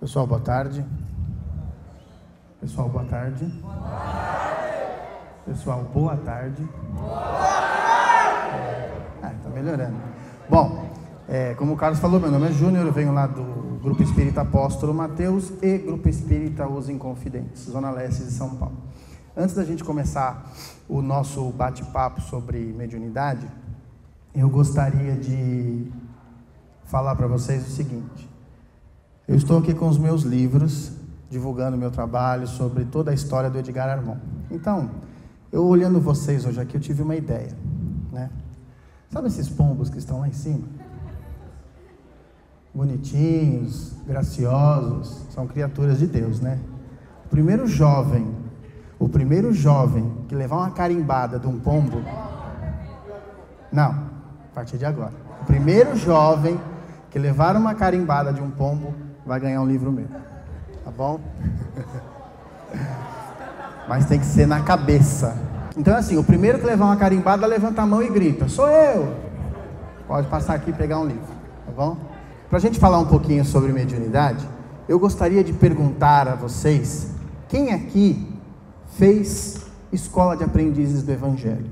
Pessoal, boa tarde. Pessoal, boa tarde. Boa tarde. Pessoal, boa tarde. Boa tarde. Tá melhorando. Bom, como o Carlos falou, meu nome é Júnior, eu venho lá do Grupo Espírita Apóstolo Mateus e Grupo Espírita Os Inconfidentes, Zona Leste de São Paulo. Antes da gente começar o nosso bate-papo sobre mediunidade, eu gostaria de falar para vocês o seguinte. Eu estou aqui com os meus livros, divulgando o meu trabalho sobre toda a história do Edgar Armond. Então, eu olhando vocês hoje aqui, eu tive uma ideia, né? Sabe esses pombos que estão lá em cima? Bonitinhos, graciosos, são criaturas de Deus, né? O primeiro jovem que levar uma carimbada de um pombo... Não, a partir de agora. O primeiro jovem que levar uma carimbada de um pombo vai ganhar um livro meu, tá bom? Mas tem que ser na cabeça. Então assim, o primeiro que levar uma carimbada, levanta a mão e grita: sou eu! Pode passar aqui e pegar um livro, tá bom? Pra gente falar um pouquinho sobre mediunidade, eu gostaria de perguntar a vocês: quem aqui fez escola de aprendizes do Evangelho?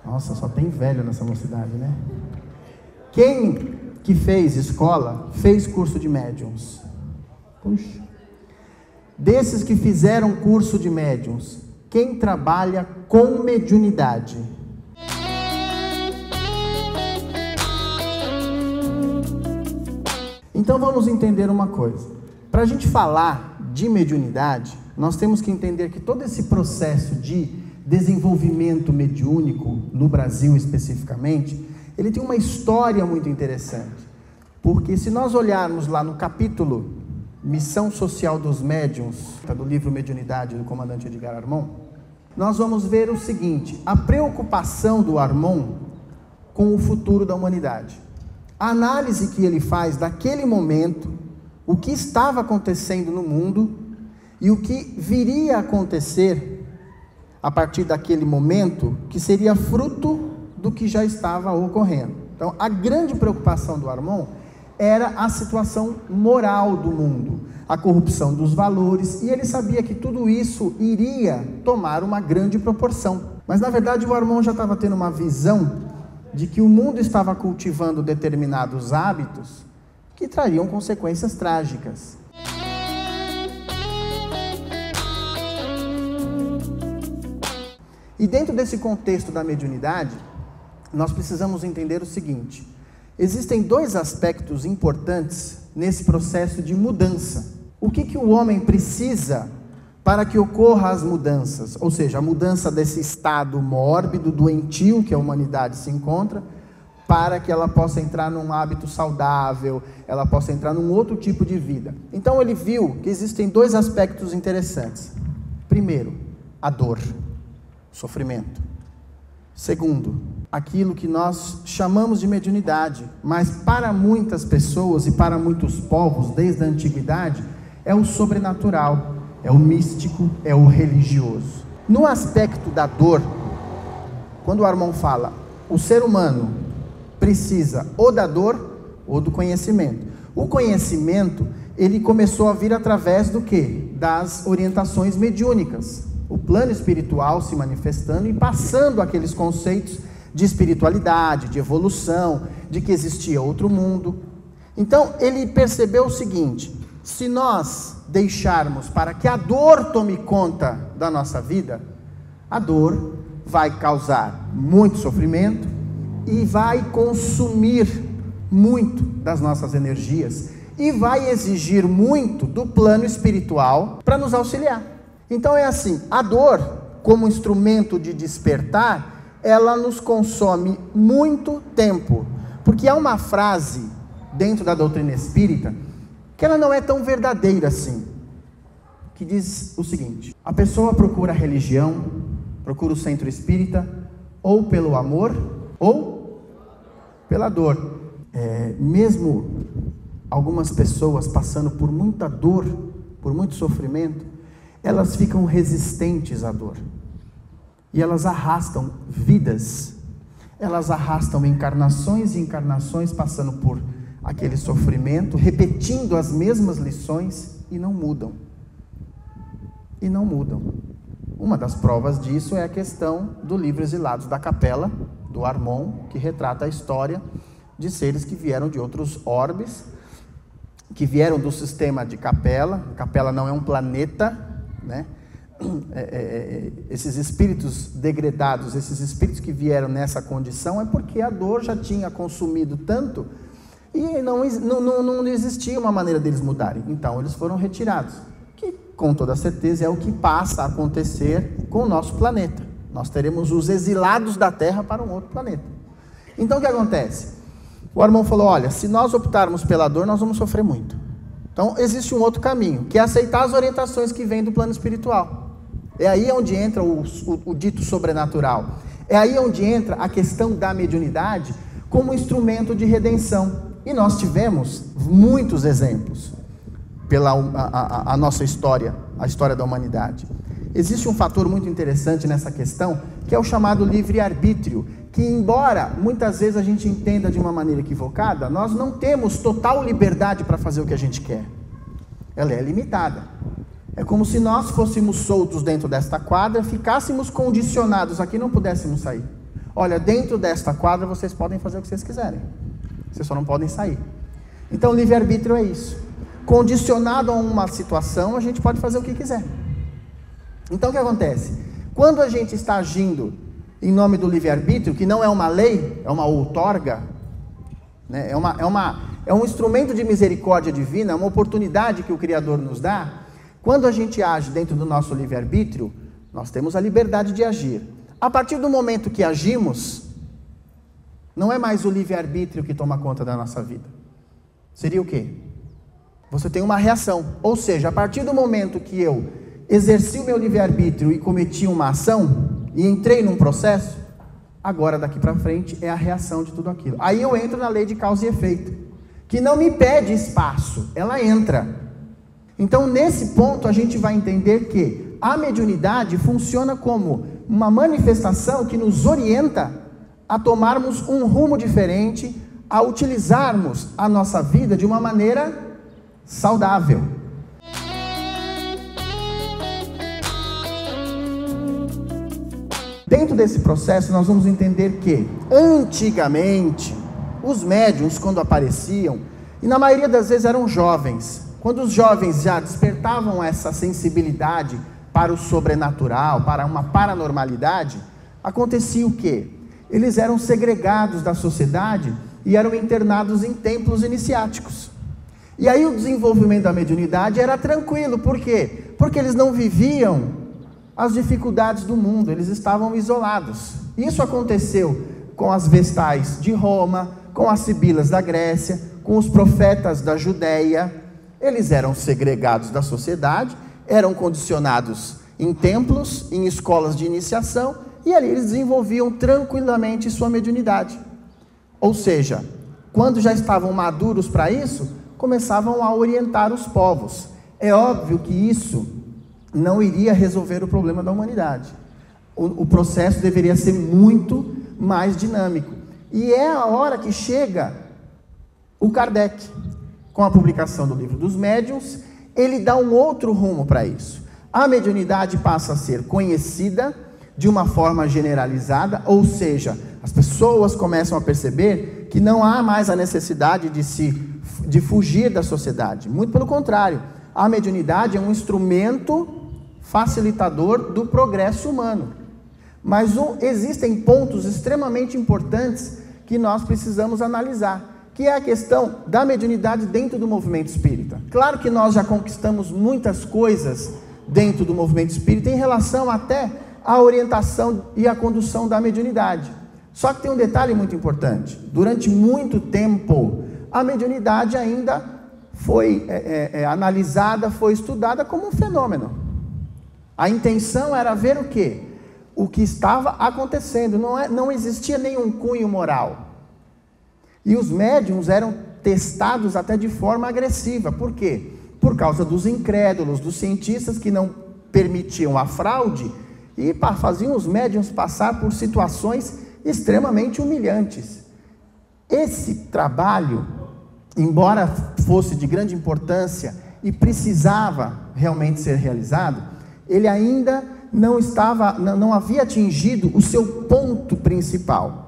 Nossa, só tem velho nessa mocidade, né? Quem que fez escola, fez curso de médiuns? Puxa. Desses que fizeram curso de médiuns, quem trabalha com mediunidade? Então vamos entender uma coisa. Para a gente falar de mediunidade, nós temos que entender que todo esse processo de desenvolvimento mediúnico, no Brasil especificamente, ele tem uma história muito interessante. Porque se nós olharmos lá no capítulo Missão Social dos Médiuns, do livro Mediunidade do comandante Edgar Armond, nós vamos ver o seguinte: a preocupação do Armond com o futuro da humanidade. A análise que ele faz daquele momento, o que estava acontecendo no mundo e o que viria a acontecer a partir daquele momento, que seria fruto do que já estava ocorrendo. Então, a grande preocupação do Armond era a situação moral do mundo, a corrupção dos valores, e ele sabia que tudo isso iria tomar uma grande proporção. Mas, na verdade, o Armond já estava tendo uma visão de que o mundo estava cultivando determinados hábitos que trariam consequências trágicas. E dentro desse contexto da mediunidade, nós precisamos entender o seguinte: existem dois aspectos importantes nesse processo de mudança. O que o homem precisa para que ocorram as mudanças? Ou seja, a mudança desse estado mórbido, doentio que a humanidade se encontra, para que ela possa entrar num hábito saudável, ela possa entrar num outro tipo de vida. Então ele viu que existem dois aspectos interessantes. Primeiro, a dor, sofrimento. Segundo, aquilo que nós chamamos de mediunidade, mas para muitas pessoas e para muitos povos, desde a antiguidade, é o sobrenatural, é o místico, é o religioso. No aspecto da dor, quando o Armond fala, o ser humano precisa ou da dor ou do conhecimento. O conhecimento, ele começou a vir através do quê? Das orientações mediúnicas. O plano espiritual se manifestando e passando aqueles conceitos de espiritualidade, de evolução, de que existia outro mundo. Então ele percebeu o seguinte: se nós deixarmos para que a dor tome conta da nossa vida, a dor vai causar muito sofrimento e vai consumir muito das nossas energias e vai exigir muito do plano espiritual para nos auxiliar. Então é assim, a dor, como instrumento de despertar, ela nos consome muito tempo, porque há uma frase dentro da doutrina espírita que ela não é tão verdadeira assim, que diz o seguinte: a pessoa procura a religião, procura o centro espírita, ou pelo amor, ou pela dor. Mesmo algumas pessoas passando por muita dor, por muito sofrimento, elas ficam resistentes à dor, e elas arrastam vidas, elas arrastam encarnações e encarnações, passando por aquele sofrimento, repetindo as mesmas lições e não mudam. E não mudam. Uma das provas disso é a questão do livro Exilados da Capela, do Armon, que retrata a história de seres que vieram de outros orbes, que vieram do sistema de Capela. Capela não é um planeta, né? Esses espíritos degradados, esses espíritos que vieram nessa condição, é porque a dor já tinha consumido tanto e não existia uma maneira deles mudarem. Então eles foram retirados, que com toda certeza é o que passa a acontecer com o nosso planeta. Nós teremos os exilados da Terra para um outro planeta. Então o que acontece? O Armon falou, olha, se nós optarmos pela dor, nós vamos sofrer muito. Então existe um outro caminho, que é aceitar as orientações que vêm do plano espiritual. É aí onde entra o dito sobrenatural. É aí onde entra a questão da mediunidade como instrumento de redenção. E nós tivemos muitos exemplos pela a nossa história, a história da humanidade. Existe um fator muito interessante nessa questão, que é o chamado livre-arbítrio, que embora muitas vezes a gente entenda de uma maneira equivocada, nós não temos total liberdade para fazer o que a gente quer. Ela é limitada. É como se nós fôssemos soltos dentro desta quadra, ficássemos condicionados aqui e não pudéssemos sair. Olha, dentro desta quadra vocês podem fazer o que vocês quiserem. Vocês só não podem sair. Então, livre-arbítrio é isso. Condicionado a uma situação, a gente pode fazer o que quiser. Então, o que acontece? Quando a gente está agindo em nome do livre-arbítrio, que não é uma lei, é uma outorga, né? É um instrumento de misericórdia divina, é uma oportunidade que o Criador nos dá. Quando a gente age dentro do nosso livre-arbítrio, nós temos a liberdade de agir. A partir do momento que agimos, não é mais o livre-arbítrio que toma conta da nossa vida. Seria o quê? Você tem uma reação. Ou seja, a partir do momento que eu exerci o meu livre-arbítrio e cometi uma ação, e entrei num processo, agora daqui para frente é a reação de tudo aquilo. Aí eu entro na lei de causa e efeito, que não me pede espaço, ela entra. Então, nesse ponto, a gente vai entender que a mediunidade funciona como uma manifestação que nos orienta a tomarmos um rumo diferente, a utilizarmos a nossa vida de uma maneira saudável. Dentro desse processo, nós vamos entender que, antigamente, os médiuns, quando apareciam, e na maioria das vezes eram jovens, quando os jovens já despertavam essa sensibilidade para o sobrenatural, para uma paranormalidade, acontecia o quê? Eles eram segregados da sociedade e eram internados em templos iniciáticos. E aí o desenvolvimento da mediunidade era tranquilo, por quê? Porque eles não viviam as dificuldades do mundo, eles estavam isolados. Isso aconteceu com as vestais de Roma, com as sibilas da Grécia, com os profetas da Judéia. Eles eram segregados da sociedade, eram condicionados em templos, em escolas de iniciação, e ali eles desenvolviam tranquilamente sua mediunidade. Ou seja, quando já estavam maduros para isso, começavam a orientar os povos. É óbvio que isso não iria resolver o problema da humanidade. O processo deveria ser muito mais dinâmico. E é a hora que chega o Kardec. Com a publicação do Livro dos Médiuns, ele dá um outro rumo para isso. A mediunidade passa a ser conhecida de uma forma generalizada, ou seja, as pessoas começam a perceber que não há mais a necessidade de fugir da sociedade. Muito pelo contrário, a mediunidade é um instrumento facilitador do progresso humano. Mas existem pontos extremamente importantes que nós precisamos analisar, que é a questão da mediunidade dentro do movimento espírita. Claro que nós já conquistamos muitas coisas dentro do movimento espírita em relação até à orientação e à condução da mediunidade. Só que tem um detalhe muito importante. Durante muito tempo, a mediunidade ainda foi analisada, foi estudada como um fenômeno. A intenção era ver o quê? O que estava acontecendo. Não existia nenhum cunho moral. E os médiuns eram testados até de forma agressiva. Por quê? Por causa dos incrédulos, dos cientistas que não permitiam a fraude e faziam os médiuns passar por situações extremamente humilhantes. Esse trabalho embora fosse de grande importância e precisava realmente ser realizado, ele ainda não havia atingido o seu ponto principal.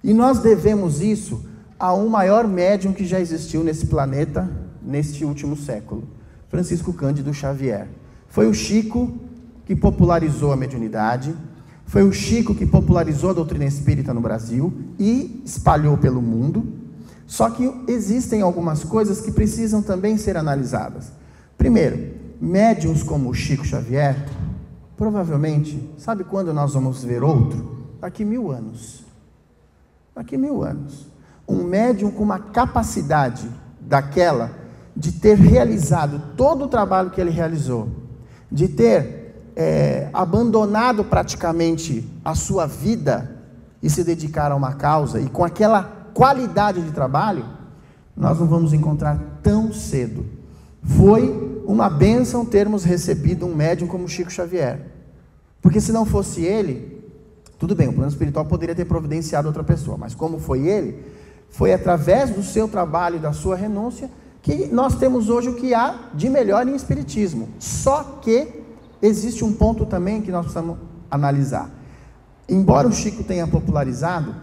E nós devemos isso a um maior médium que já existiu nesse planeta, neste último século, Francisco Cândido Xavier. Foi o Chico que popularizou a mediunidade, foi o Chico que popularizou a doutrina espírita no Brasil e espalhou pelo mundo. Só que existem algumas coisas que precisam também ser analisadas. Primeiro, médiuns como o Chico Xavier, provavelmente, sabe quando nós vamos ver outro? Daqui 1000 anos. Daqui 1000 anos. Um médium com uma capacidade daquela de ter realizado todo o trabalho que ele realizou, de ter abandonado praticamente a sua vida e se dedicar a uma causa, e com aquela qualidade de trabalho, nós não vamos encontrar tão cedo. Foi uma bênção termos recebido um médium como Chico Xavier, porque se não fosse ele, tudo bem, o plano espiritual poderia ter providenciado outra pessoa, mas como foi ele, foi através do seu trabalho e da sua renúncia que nós temos hoje o que há de melhor em espiritismo. Só que existe um ponto também que nós precisamos analisar. Embora o Chico tenha popularizado,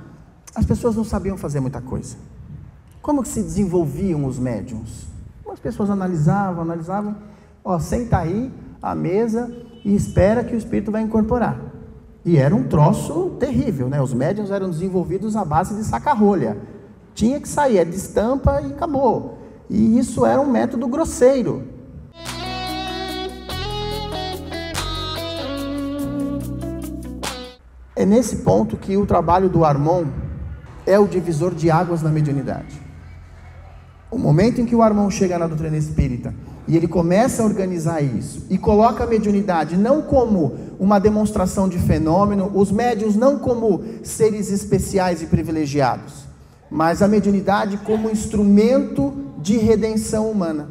as pessoas não sabiam fazer muita coisa. Como que se desenvolviam os médiums? As pessoas analisavam, senta aí à mesa e espera que o espírito vai incorporar. E era um troço terrível, né? Os médiums eram desenvolvidos à base de saca-rolha. Tinha que sair, é de estampa e acabou. E isso era um método grosseiro. É nesse ponto que o trabalho do Armon é o divisor de águas na mediunidade. O momento em que o Armon chega na doutrina espírita e ele começa a organizar isso e coloca a mediunidade não como uma demonstração de fenômeno, os médiuns não como seres especiais e privilegiados, mas a mediunidade como instrumento de redenção humana.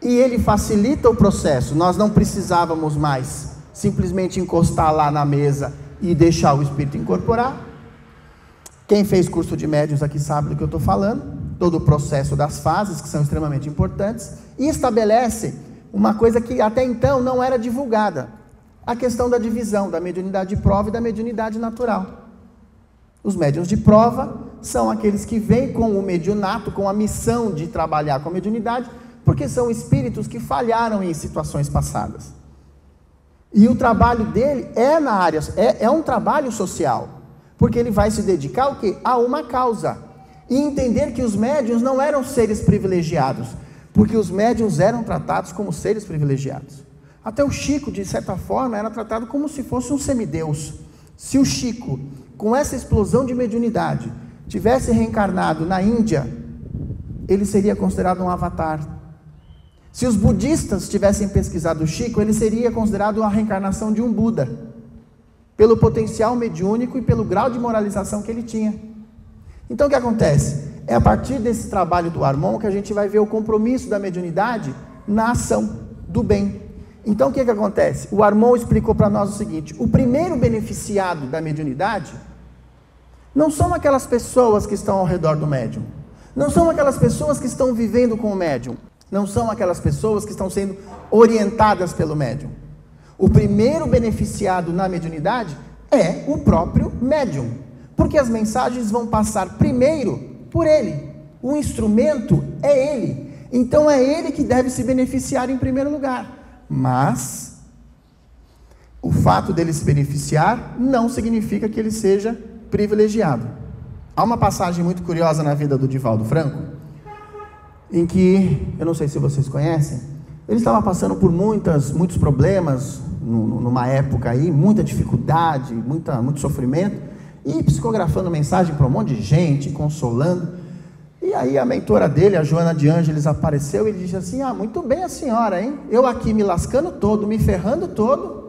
E ele facilita o processo. Nós não precisávamos mais simplesmente encostar lá na mesa e deixar o espírito incorporar. Quem fez curso de médiuns aqui sabe do que eu estou falando, todo o processo das fases, que são extremamente importantes, e estabelece uma coisa que até então não era divulgada, a questão da divisão da mediunidade de prova e da mediunidade natural. Os médiuns de prova são aqueles que vêm com o mediunato, com a missão de trabalhar com a mediunidade, porque são espíritos que falharam em situações passadas. E o trabalho dele é na área, é um trabalho social, porque ele vai se dedicar ao quê? A uma causa, e entender que os médiuns não eram seres privilegiados, porque os médiuns eram tratados como seres privilegiados. Até o Chico, de certa forma, era tratado como se fosse um semideus. Se o Chico, com essa explosão de mediunidade, tivesse reencarnado na Índia, ele seria considerado um avatar. Se os budistas tivessem pesquisado o Chico, ele seria considerado a reencarnação de um Buda, pelo potencial mediúnico e pelo grau de moralização que ele tinha. Então o que acontece? É a partir desse trabalho do Armon que a gente vai ver o compromisso da mediunidade na ação do bem. Então o que acontece? O Armon explicou para nós o seguinte: o primeiro beneficiado da mediunidade não são aquelas pessoas que estão ao redor do médium, não são aquelas pessoas que estão vivendo com o médium, não são aquelas pessoas que estão sendo orientadas pelo médium. O primeiro beneficiado na mediunidade é o próprio médium, porque as mensagens vão passar primeiro por ele. O instrumento é ele, então é ele que deve se beneficiar em primeiro lugar. Mas o fato dele se beneficiar não significa que ele seja privilegiado. Há uma passagem muito curiosa na vida do Divaldo Franco, em que, eu não sei se vocês conhecem, ele estava passando por muitos problemas, numa época aí, muita dificuldade, muito sofrimento, e psicografando mensagem para um monte de gente, consolando. E aí a mentora dele, a Joana de Ângeles, apareceu e ele disse assim: muito bem a senhora, hein? Eu aqui me lascando todo, me ferrando todo,